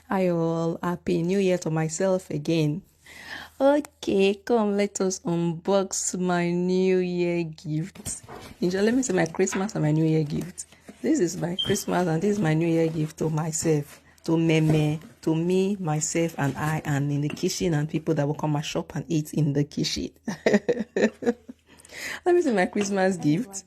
Hi all, happy new year to myself again. Okay, come let us unbox my new year gift. Let me say my Christmas and my new year gift. This is my Christmas and this is my new year gift to myself, to Meme, to me, myself and I, and in the kitchen, and people that will come and shop and eat in the kitchen. Let me see my Christmas gift.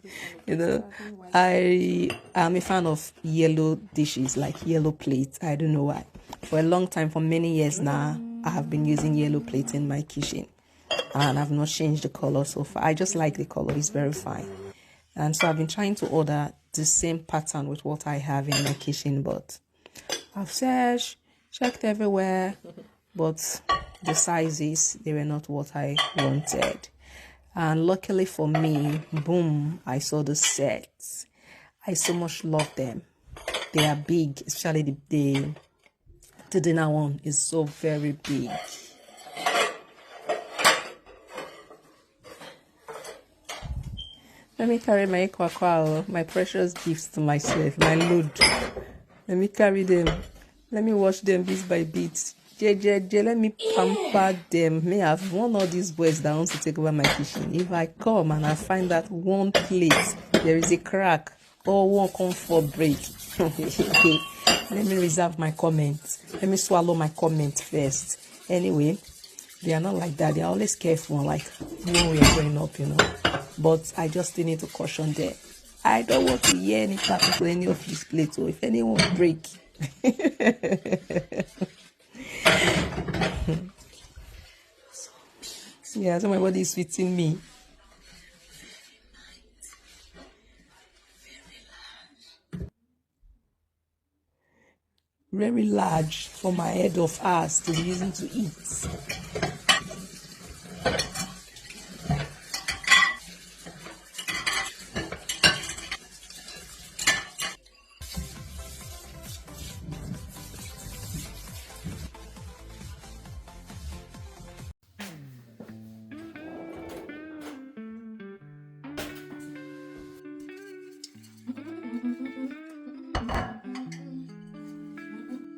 I am a fan of yellow dishes, like yellow plates. I don't know why. For a long time, for many years now, I have been using yellow plates in my kitchen. And I've not changed the color so far. I just like the color. It's very fine. And so I've been trying to order the same pattern with what I have in my kitchen, but I've searched, checked everywhere, but the sizes, they were not what I wanted. And luckily for me, boom, I saw the sets. I so much love them. They are big, especially the dinner one is so very big. Let me carry my kwakwa, my precious gifts to myself, my load. Let me carry them. Let me wash them bit by bit. Let me pamper them. May have one of these boys that wants to take over my kitchen. If I come and I find that one plate, there is a crack or one come for break. Let me reserve my comments. Let me swallow my comment first. Anyway, they are not like that. They are always careful, like when we are growing up, But I just still need to caution them. I don't want to hear any tapping to any of these plates, or if anyone break. Yeah, so my body is fitting me. Very large for my head of ours to be using to eat.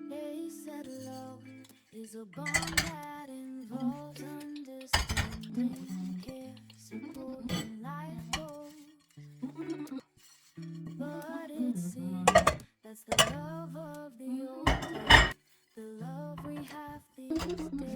They said love is a bond that involves understanding, care, support, and life goals. But it seems that's the love of the old days, the love we have these days.